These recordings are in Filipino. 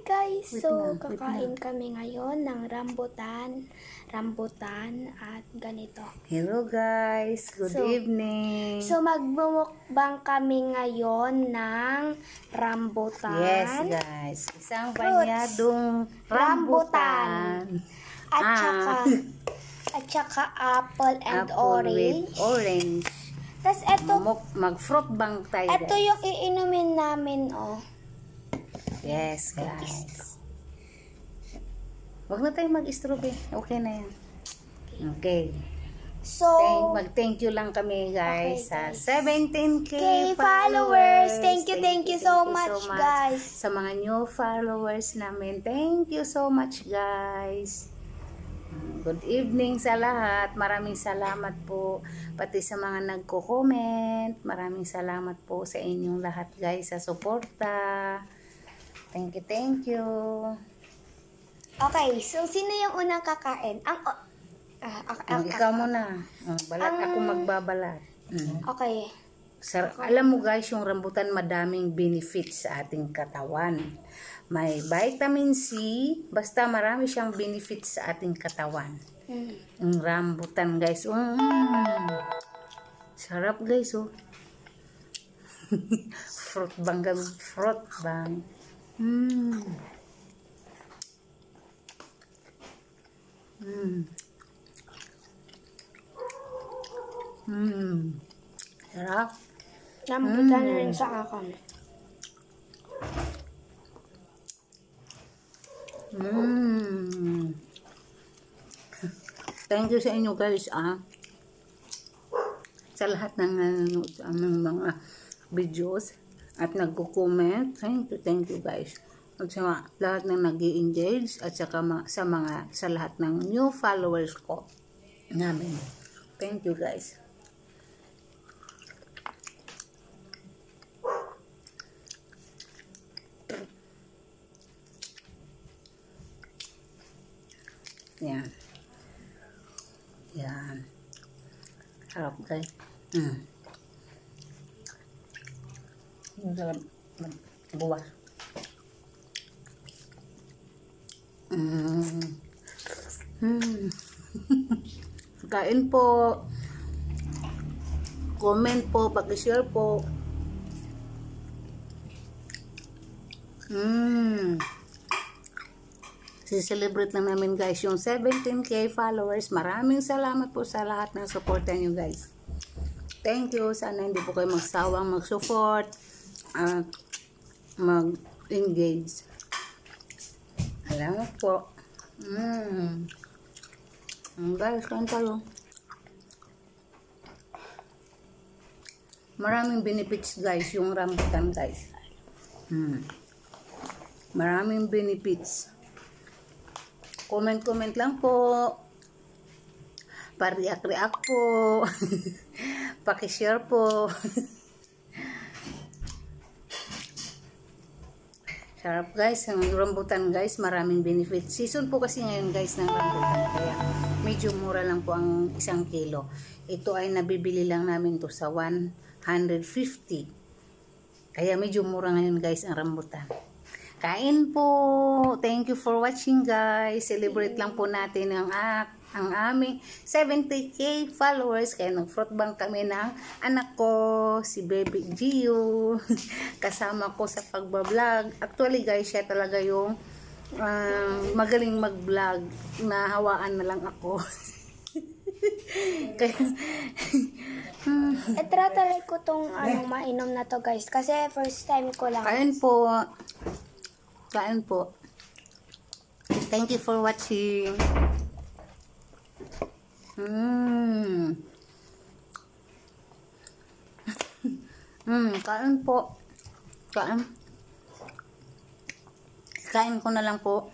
guys, so kakain kami ngayon ng rambutan at ganito. Hello guys, good evening. So magbumukbang kami ngayon ng rambutan. Yes guys, isang banyadong rambutan. At saka apple and orange. With orange. Tapos eto, mag-fruit bang tayo guys. Ito yung iinumin namin, oh. Yes, guys. Huwag na tayong mag-strobe. Okay na yan. Okay. So, mag-thank you lang kami, guys, sa 17K followers. Thank you so much, guys. Sa mga new followers namin, thank you so much, guys. Good evening sa lahat. Maraming salamat po. Pati sa mga nagko-comment. Maraming salamat po sa inyong lahat, guys, sa suporta. Thank you. Okay, so sino yung unang kakain? Ikaw muna. Ako magbabalat. Okay. Alam mo guys, yung rambutan madaming benefits sa ating katawan. May vitamin C, basta marami siyang benefits sa ating katawan. Yung rambutan guys. Sarap guys, oh. Fruit bang. Sarap. Rambutan na rin sa akin. Thank you sa inyo guys, sa lahat ng nanonood sa aming mga videos at nagko-comment. Thank you guys. At sa lahat ng nag-i-engage at sa lahat ng new followers ko namin. Thank you guys. Yan. Sarap guys. Sarap buwas. Kain po. Comment po, paki-share po. Si-celebrate lang namin guys yung 17K followers. Maraming salamat po sa lahat ng suporta nyo guys. Thank you. Sana hindi po kayo magsawang mag-support at mag-engage. Salamat po. Guys, kain tayo. Maraming benefits guys yung rambutan guys. Maraming benefits. Comment lang po. Pa-react po. Paki-share po. Sarap guys, ang rambutan guys, maraming benefits. Season po kasi ngayon guys ng rambutan, kaya medyo mura lang po ang 1 kilo. Ito ay nabibili lang namin to sa 150. Kaya medyo mura ngayon guys ang rambutan. Kain po. Thank you for watching guys. Celebrate lang po natin ang aming 70K followers. Kaya nag-fruit bang kami ng anak ko, si Baby Gio. Kasama ko sa pagbablog. Actually guys, siya talaga yung magaling mag-vlog. Nahawaan na lang ako. Kaya try ko tong mainom na to guys. Kasi first time ko lang. Kain po. Thank you for watching. Kain po. Kain ko na lang po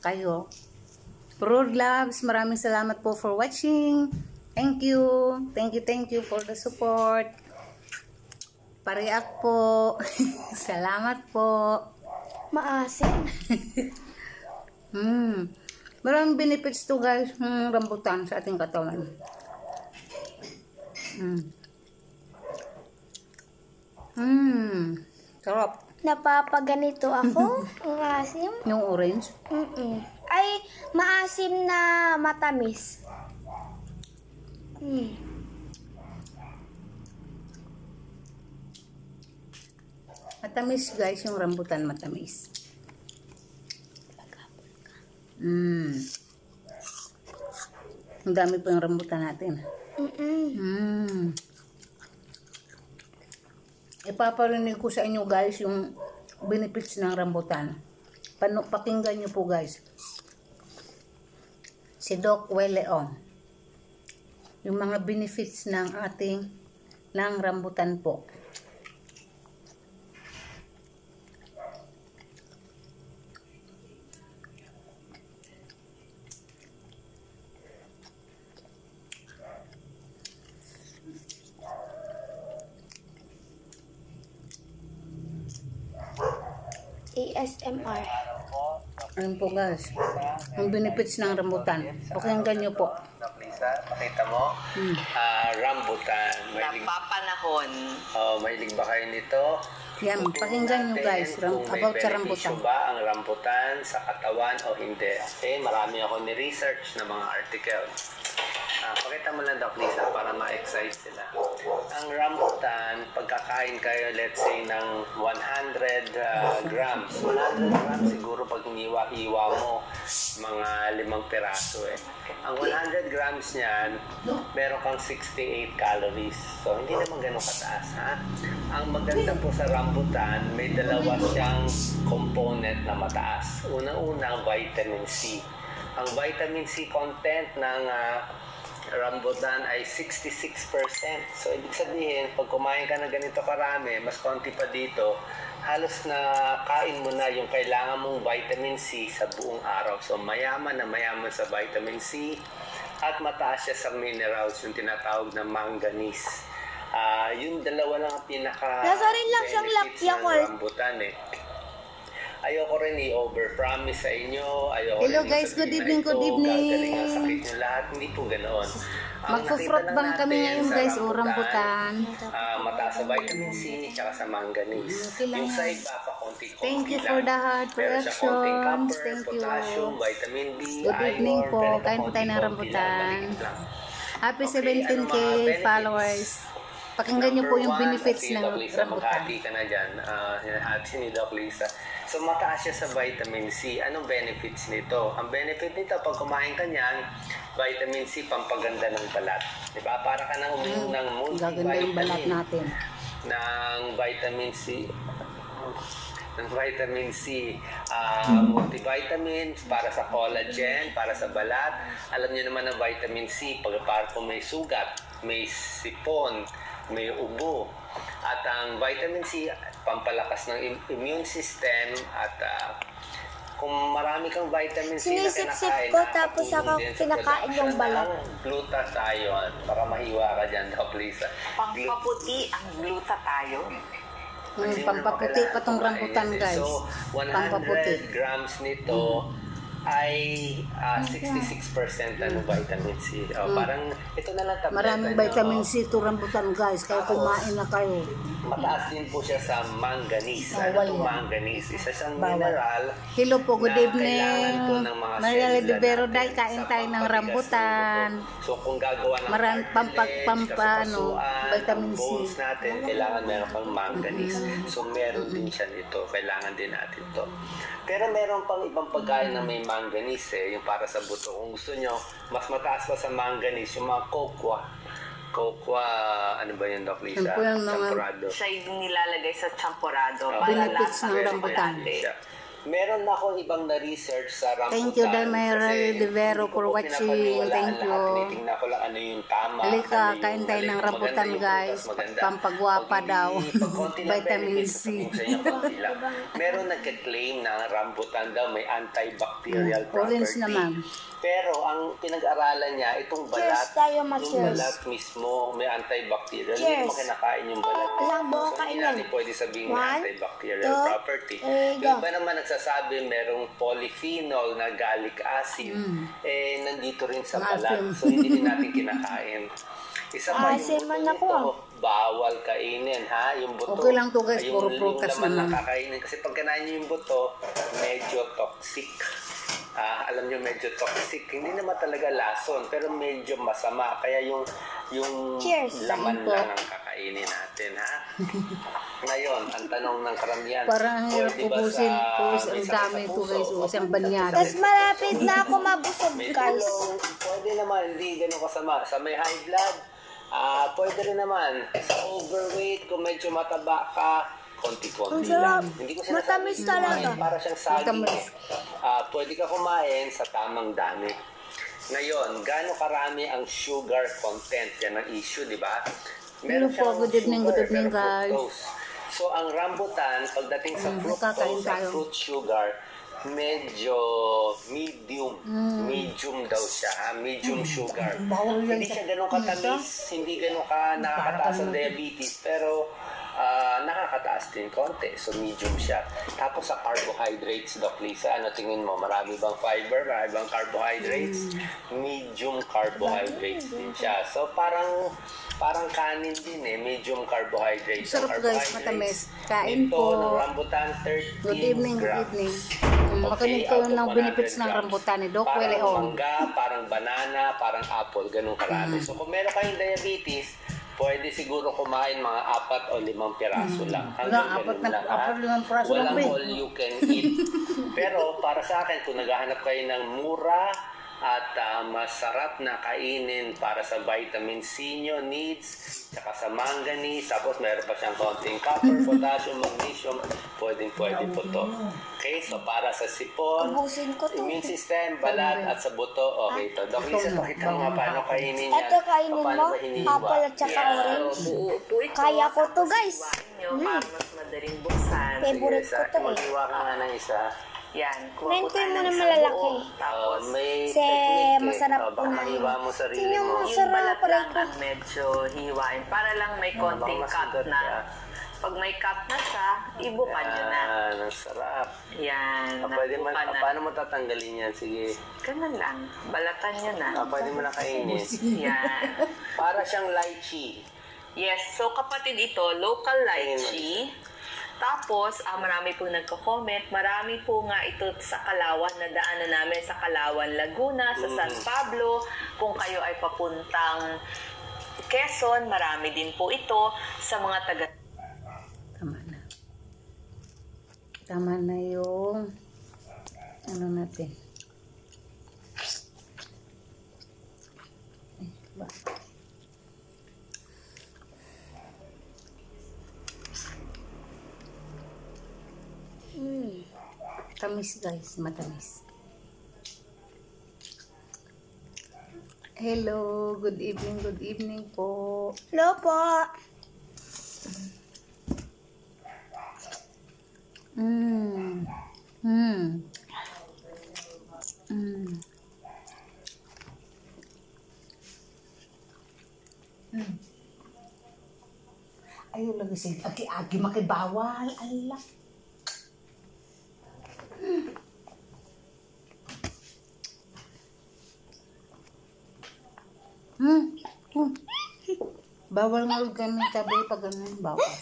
kayo. Broad loves, maraming salamat po for watching. Thank you for the support. Pa-react po. Salamat po. Maasim. Maraming benefits to guys, rambutan sa ating katawan. Sarap. Napapaganito ako. Ang asim. Yung orange. Ay, maasim na matamis. Matamis guys, yung rambutan matamis. Ang dami po yung rambutan natin. Ipaparinig ko sa inyo guys yung benefits ng rambutan. Pakinggan nyo po guys. Si Doc Weleong. Yung mga benefits ng rambutan po. ASMR. Ayun po guys, ang benefits ng rambutan. Pakinggan nyo po. Lisa, pakita mo. Rambutan. Napapanahon. Mahilig ba kayo nito? Yan, pakinggan nyo guys about sa rambutan. Ba ang rambutan sa katawan o hindi? Okay, marami ako ni-research na mga article. Pakita mo lang, Doc Lisa, para ma-excite sila. Ang rambutan, pagkakain kayo, let's say, ng 100 grams. 100 grams siguro pag hiniwa-hiwa mo, mga 5 piraso eh. Ang 100 grams niyan, meron kang 68 calories. So, hindi naman ganun kataas, ha? Ang maganda po sa rambutan, may dalawa siyang component na mataas. Unang-una, vitamin C. Ang vitamin C content ng rambutan ay 66%. So, ibig sabihin, pag kumain ka na ganito karami, mas konti pa dito, halos na kain mo na yung kailangan mong vitamin C sa buong araw. So, mayaman na mayaman sa vitamin C at mataas siya sa minerals, yung tinatawag na manganese. Yung dalawa lang ang pinaka-benefits ng rambutan eh. Ayoko rin i-overpromise sa inyo. Hello guys, good evening, good evening. Gagaling ang sakit nyo lahat. Hindi po ganoon. Magpo-fruit bang kami ngayon guys o rambutan? Mataas sa vitamin C at sa manganese. Yung sa iba pa konti-konti lang. Thank you for the heart reactions. Thank you. Potassium, vitamin B, Good evening po. Kain po tayo ng rambutan. Happy 17K followers. Pakinggan nyo po yung benefits ng rambutan. Maghati ka na dyan. Hinahati ni Doc Lisa. So, mataas siya sa vitamin C. Anong benefits nito? Ang benefit nito, pag kumain ka niyan, vitamin C, pampaganda ng balat. Diba? Para ka nang uminom ng gaganda yung balat natin. Ng vitamin C. Multivitamins para sa collagen, para sa balat. Alam niyo naman ang vitamin C, para kung may sugat, may sipon, may ubo. At ang vitamin C, pampalakas ng immune system at kung marami kang vitamin C na kinakain, ko tapos ako kinakain yung balat. Glutathione, para mahiwa ka dyan, Doc Lisa. Pampaputi ang glutathione. Pampaputi pa tong rambutan guys. So, 100 grams nito ay 66% ng vitamin C. Parang ito na lang tableta. Maraming vitamin C to rambutan guys, kaya kumain na kayo. Mataas din po siya sa manganese. Manganese? Isa siyang mineral. Hello po, good evening. Maria Libero dahil kain tayo ng rambutan. So kung gagawa ng vitamin C. bones natin, kailangan meron pang manganese. So meron din siya nito. Kailangan din natin to. Pero meron pang ibang pagkain na may manganese yung para sa buto. Kung gusto nyo, mas mataas pa sa manganese, yung mga kokwa. Ano ba yun, Doc Lisa? Champurrado. Siya yung nilalagay sa champurrado. Benefits ng rambutan. Meron na akong ibang na-research sa rambutan. Thank you, Dalmaira Rivero, for watching. Thank you. Tinitingnan ko lang ano yung tama. Halika, kain tayo ng rambutan guys. Pampagwapa daw. Vitamin C. Meron nagka-claim na ang rambutan daw may antibacterial orange property. naman. Pero ang pinag-aralan niya, itong balat, yung balat mismo, may antibacterial. Hindi mo kinakain yung balat. Ilang buo So, hindi natin pwede sabihin may antibacterial property. Yung iba naman nagsasabi merong polyphenol na gallic acid, nandito rin sa balat. So, hindi din natin kinakain. Isa pa yung buto nito, bawal kainin, ha? Yung buto. Okay lang to guys, puro yung prutas laman naman. lang kakainin. Kasi pag kinain nyo yung buto, medyo toxic. Alam nyo, medyo toxic. Hindi naman talaga lason, pero medyo masama. Kaya yung Cheers. laman lang ang kakainin natin, ha? Ngayon, ang tanong ng karamihan, Parang ang hirap pwede ba ubusin. sa- Ang may sakit dami sa ito puso? guys. Isang banyado. Tapos malapit na ako mabusog, May guys. tulong. Pwede naman, hindi ganun kasama. Sa may high blood, pwede rin naman. Sa overweight, kung medyo mataba ka, konti-konti Ang sarap. lang. Hindi ko sinasabi Matamis talaga. kumain, para siyang saging. Matamis. Pwede ka kumain sa tamang dami. Ngayon, gaano karami ang sugar content? Yan ang issue, di ba? Hello po, good evening, merong guys. fructose. So, ang rambutan, pagdating sa kakain fructose at tayo. fruit sugar, medyo medium daw siya, ha? Medium sugar. Hindi siya ganun katamis, hindi ganun ka nakakataas ng diabetes, pero nakakataas din konti. So, medium siya. Tapos sa carbohydrates, Doc Lisa, ano tingin mo? Marami bang fiber? Marami bang carbohydrates? Medium carbohydrates din siya. So, parang kanin din medium carbohydrates. Sarap guys, matamis. Kain Ito, po. ng rambutan, 13 Good evening, good grams. evening. Makinig kayo out of ng benefits 100 ng grams. rambutan ni Doc Parang Weleon. mangga, parang banana, parang apple, ganun karami. So kung meron kayong diabetes, pwede siguro kumain mga 4 o 5 piraso lang. Hanggang ganun lang. apat, 5 piraso lang, Walang pre. all you can eat. Pero para sa akin, kung naghahanap kayo ng mura at masarap na kainin para sa vitamin C nyo needs, tsaka sa manganese, tapos meron pa siyang konting copper, potassium, magnesium, pwede po to. Okay, so para sa sipon, Ubusin ko to. immune system, balat, at sa buto, okay to. Doc Lisa, pakita mo nga paano kainin yan. Ito kainin Paano mo, ba hinihiwa? apple at saka orange. Buo po ito. Kaya ko to, guys. Nyo, para mas madaling buksan. Favorite Sige, ko to eh. Maghiwa ka nga ng isa. Yan. Kumain ko tayo yung ng muna isang malalaki. buo. Tapos, May Kasi technique masarap Baka kumain. mahiwa mo sarili Tingnan mo. mo, yung sarap balat pala lang ito. ang medyo hiwain. Para lang may konting baka cut masugat na. ka. Pag may cut na siya, ibukan nyo na. Ang sarap. Yan. Pwede mo, nabukan na. paano mo tatanggalin yan? Sige. Ganun lang. Balatan nyo na. Pwede mo na kainin. Yan. Para siyang lychee. Yes, so kapatid ito, local lychee. Tapos, marami po nagko-comment. Marami po nga ito sa Kalawan, na daanan namin sa Kalawan, Laguna, sa San Pablo. Kung kayo ay papuntang Quezon, marami din po ito sa mga taga... Tama na. Tama na yung ano natin. Ba? Tamis guys, matamis. Hello, good evening po. Hello po. Ayaw lagi sila. Agi makibawal. Allah. Bawal nga ulit kami tabi pag ganun. Bawal.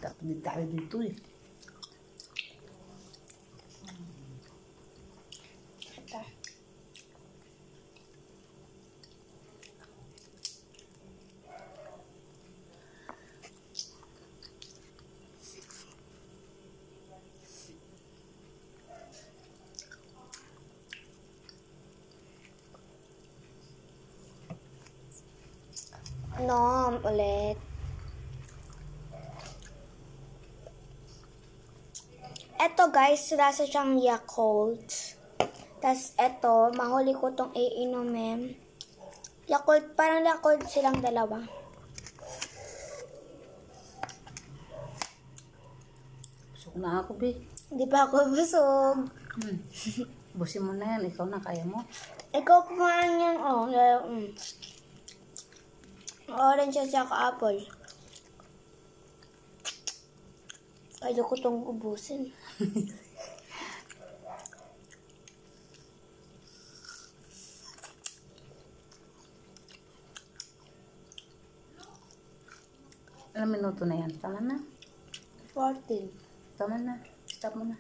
Dapat di tayo dito eh. Nom ulit. Eto guys, lasa siyang Yakult. Tapos eto, mahuli ko tong iinumin. Yakult, parang Yakult silang dalawa. Busog na ako, be. Hindi pa ako busog. Busin mo na yan. Ikaw na, kaya mo. Ikaw kumain yan, oh. Orange at saka apple. Kaya ko itong ubusin. Ilang minuto na yan? Tama na? 14. Tama na. Stop mo na.